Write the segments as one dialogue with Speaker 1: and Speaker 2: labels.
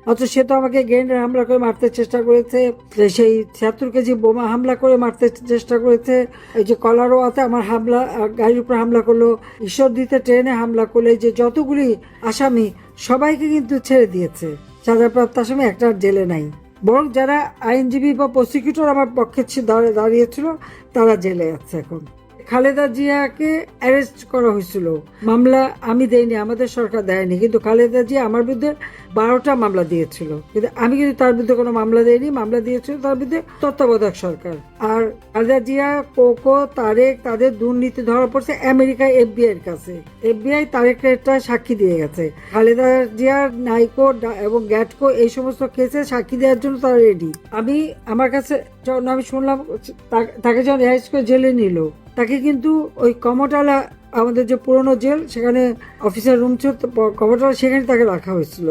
Speaker 1: অথচ সে তো আমাকে গ্রেনেড হামলা করে মারতে চেষ্টা করেছে, সেই ৭৬ কেজি বোমা হামলা করে মারতে চেষ্টা করেছে, এই যে কলারোয়াতে আমার হামলা, গাড়ির উপর হামলা করলো, ঈশ্বরদীতে ট্রেনে হামলা করলে যে যতগুলি আসামি সবাইকে কিন্তু ছেড়ে দিয়েছে। সাজাপ্রাপ্ত আসামি একটা জেলে নাই, বরং যারা আইনজীবী বা প্রসিকিউটর আমার পক্ষে দাঁড়িয়েছিল তারা জেলে আছে এখন। খালেদা জিয়াকে অ্যারেস্ট করা হয়েছিল, মামলা আমি দেইনি, আমাদের সরকার দেয়নি, কিন্তু খালেদা জিয়া আমার বিরুদ্ধে 12টা মামলা দিয়েছিল, কিন্তু আমি কিন্তু তার বিরুদ্ধে কোনো মামলা দেইনি। মামলা দিয়েছিল তার বিরুদ্ধে তত্ত্বাবধায়ক সরকার। আর খালেদা জিয়া, কোকো, তারেক, তাদের দুর্নীতি ধরা পড়ছে আমেরিকায় FBI এর কাছে। FBI তারেককে একটা সাক্ষী দিয়ে গেছে। খালেদা জিয়ার নাইকো এবং গ্যাটকো এই সমস্ত কেসে সাক্ষী দেওয়ার জন্য তারা রেডি। আমার কাছে আমি শুনলাম তাকে যখন অ্যারেস্ট করে জেলে নিল, তাকে কিন্তু ওই কমটালা, আমাদের যে পুরনো জেল, সেখানে অফিসার রুম ছিল কমটালা, সেখানে তাকে রাখা হয়েছিল,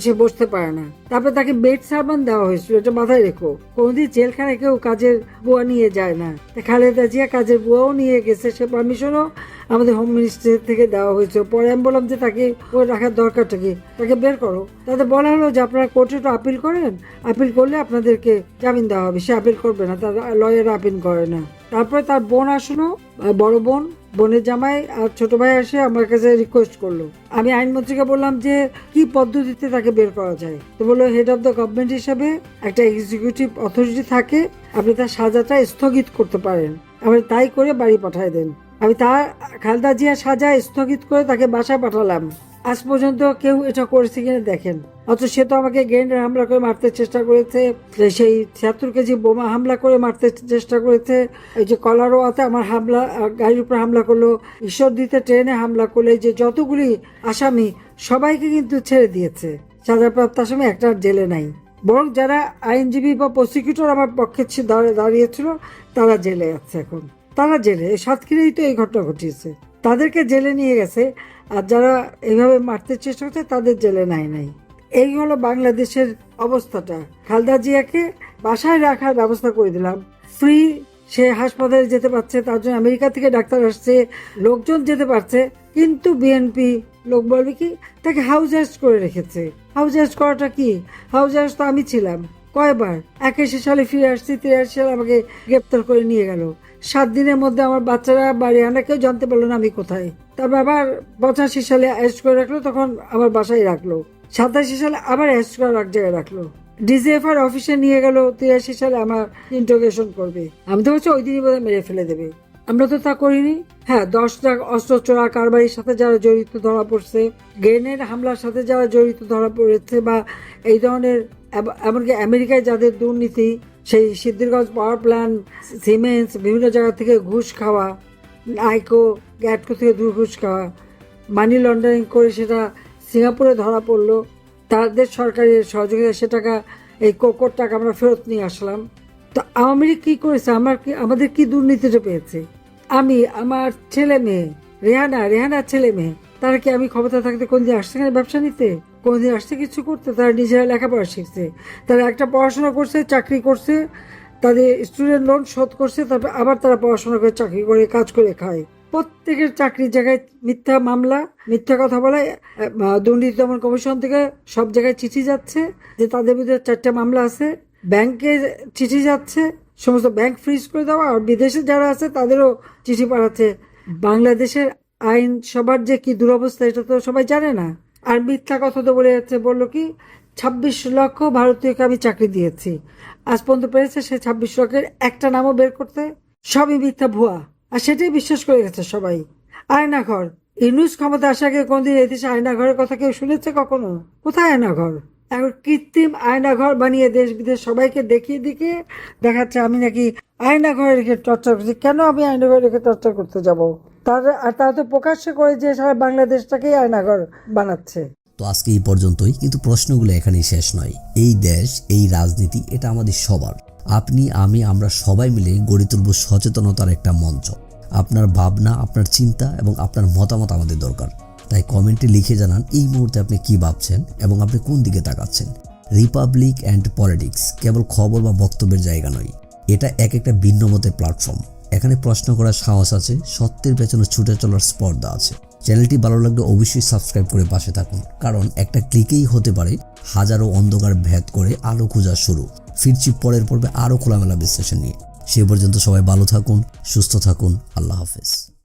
Speaker 1: সে বসতে পারে না। তারপরে তাকে বেড সারমান দেওয়া হয়েছিল, এটা মাথায় রেখো। কোনদিন জেলখানায় কেউ কাজের বুয়া নিয়ে যায় না। খালেদা জিয়া কাজের বুয়াও নিয়ে গেছে, সে পারমিশনও আমাদের হোম মিনিস্ট্রি থেকে দেওয়া হয়েছে। পরে আমি বললাম যে তাকে রাখার দরকারটা কি, তাকে বের করো। তাদের বলা হলো যে আপনারা কোর্টে তো আপিল করেন, আপিল করলে আপনাদেরকে জামিন দেওয়া হবে। সে আপিল করবে না, তার লয়ার আপিল করে না। তারপরে তার বোন আসলো, বড় বোন, বোনের জামাই আর ছোট ভাই এসে আমার কাছে রিকোয়েস্ট করলো। আমি আইনমন্ত্রীকে বললাম যে কি পদ্ধতিতে তাকে বের করা যায়। তো বললো হেড অফ দ্য গভর্নমেন্ট হিসেবে একটা এক্সিকিউটিভ অথরিটি থাকে, আপনি তার সাজাটা স্থগিত করতে পারেন, আপনি তাই করে বাড়ি পাঠায় দেন। আমি তার খালেদা জিয়া সাজা স্থগিত করে তাকে বাসায় পাঠালাম। আজ পর্যন্ত কেউ এটা করেছে কিনা দেখেন। অথচ সে তো আমাকে গ্রেনেড হামলা করে মারতে চেষ্টা করেছে, সেই ৭৬ কেজি বোমা হামলা করে মারতে চেষ্টা করেছে, এই যে কলারোয়াতে আমার হামলা, গাড়ির উপর হামলা করলো, ঈশ্বরদীতে ট্রেনে হামলা করলে যে যতগুলি আসামি সবাইকে কিন্তু ছেড়ে দিয়েছে। সাজাপ্রাপ্ত আসামি একটা জেলে নাই, বরং যারা আইনজীবী বা প্রসিকিউটর আমার পক্ষে দাঁড়িয়েছিল তারা জেলে আছে এখন। তারা জেলে, সাতক্ষীরাই তো এই ঘটনা ঘটিয়েছে, তাদেরকে জেলে নিয়ে গেছে। আর যারা এইভাবে মারতে চেষ্টা করছে তাদের জেলে নাই। এই হলো বাংলাদেশের অবস্থাটা। খালেদা জিয়াকে বাসায় রাখার ব্যবস্থা করে দিলাম, ফ্রি, সে হাসপাতালে যেতে পারছে, তার জন্য আমেরিকা থেকে ডাক্তার আসছে, লোকজন যেতে পারছে। কিন্তু বিএনপি লোক বলবে কি, তাকে হাউস অ্যারেস্ট করে রেখেছে। হাউস অ্যারেস্ট করাটা কি? হাউস অ্যারেস্ট তো আমি ছিলাম কয়বার। 81 সালে ফিরে আসছি, 83 সালে আমাকে গ্রেপ্তার করে নিয়ে গেল। 7 দিনের মধ্যে আমার বাচ্চারা বাড়ি আনা, কেউ জানতে পারলো না আমি কোথায়। তারপর আবার 85 সালে অ্যারেস্ট করে রাখলো, তখন আমার বাসায় রাখলো। 87 সালে আবার অ্যারেস্ট করে এক জায়গায় রাখলো। DGFR অফিসে নিয়ে গেল, 83 সালে আমার ইন্টারোগেশন করবে। আমি তো হচ্ছে ওই দিনই বোধহয় মেরে ফেলে দেবে। আমরা তো তা করিনি। হ্যাঁ, 10টা অস্ত্র চোরা কারবারির সাথে যারা জড়িত ধরা পড়ছে, গ্রেনেড হামলার সাথে যারা জড়িত ধরা পড়েছে, বা এই ধরনের, এমনকি আমেরিকায় যাদের দুর্নীতি, সেই সিদ্ধিরগঞ্জ পাওয়ার প্ল্যান্ট, সিমেন্টস, বিভিন্ন জায়গা থেকে ঘুষ খাওয়া, নাইকো, গ্যাটকো থেকে ঘুষ খাওয়া, মানি লন্ডারিং করে সেটা সিঙ্গাপুরে ধরা পড়লো, তাদের সরকারের সহযোগিতা সে টাকা, এই কোকোর টাকা আমরা ফেরত নিয়ে আসলাম। তো আওয়ামী লীগ কী করেছে? আমাদের কি দুর্নীতিটা পেয়েছে? আমি, আমার ছেলে মেয়ে, রেহানার ছেলে মেয়ে, তারা কি আমি ক্ষমতা থাকতে কোনদিন আসছে এখানে ব্যবসা নিতে? কোনদিন আসছে কিছু করতে? তারা নিজেরা লেখাপড়া শিখছে, তারা একটা পড়াশোনা করছে, চাকরি করছে, তাদের স্টুডেন্ট লোন শোধ করছে, তারপর আবার তারা পড়াশোনা করে, চাকরি করে, কাজ করে খায়। প্রত্যেকের চাকরির জায়গায় মিথ্যা মামলা, মিথ্যা কথা বলে। দুর্নীতি দমন কমিশন থেকে সব জায়গায় চিঠি যাচ্ছে যে তাদের বিরুদ্ধে 4টা মামলা আছে। ব্যাংকে চিঠি যাচ্ছে, সমস্ত ব্যাংক ফ্রিজ করে দেওয়া। আর বিদেশে যারা আছে তাদেরও চিঠি পাঠাচ্ছে। বাংলাদেশের আইন সবার যে কি দুরবস্থা, এটা তো সবাই জানে না। আর মিথ্যা কথা তো বলে যাচ্ছে, বললো কি 26 লক্ষ ভারতীয়কে আমি চাকরি দিয়েছি। আজ পর্যন্ত পেরেছে সে 26 লক্ষের একটা নামও বের করতে? সবই মিথ্যা, ভুয়া। আর সেটাই বিশ্বাস করে গেছে সবাই। আয়নাঘর, ইউনূস ক্ষমতা আসার আগে কোনদিন এই দেশে আয়নাঘরের কথা কেউ শুনেছে কখনো? কোথায় আয়নাঘর? এখন কৃত্রিম আয়নাঘর বানিয়ে দেশ বিদেশ সবাইকে দেখিয়ে দেখাচ্ছে আমি নাকি আয়নাঘরে রেখে টর্চার করছি। কেন আমি আয়নাঘরে রেখে টর্চার করতে যাব? তারা তো প্রকাশ্যে করে যে সারা বাংলাদেশটাকেই আয়নাঘর বানাচ্ছে।
Speaker 2: তো আজকে এই পর্যন্তই, কিন্তু প্রশ্নগুলো এখানেই শেষ নয়। এই দেশ, এই রাজনীতি, এটা আমাদের সবার। আপনি, আমি, আমরা সবাই মিলে গড়ে তুলব সচেতনতার একটা মঞ্চ। আপনার ভাবনা, আপনার চিন্তা এবং আপনার মতামত আমাদের দরকার। তাই কমেন্টে লিখে জানান এই মুহূর্তে আপনি কি ভাবছেন এবং আপনি কোন দিকে তাকাচ্ছেন। রিপাবলিক অ্যান্ড পলিটিক্স কেবল খবর বা বক্তব্যের জায়গা নয়, এটা একটা ভিন্ন মতের প্ল্যাটফর্ম। এখানে প্রশ্ন করার সাহস আছে, সত্যের পেছনে ছুটে চলার স্পর্ধা আছে। চ্যানেলটি ভালো লাগলে অবশ্যই সাবস্ক্রাইব করে পাশে থাকুন, কারণ একটা ক্লিকেই হতে পারে হাজারো অন্ধকার ভেদ করে আলো খোঁজা শুরু। ফিরছি পরের পর্বে আরও খোলামেলা বিশ্লেষণ নিয়ে। সে পর্যন্ত সবাই ভালো থাকুন, সুস্থ থাকুন। আল্লাহ হাফেজ।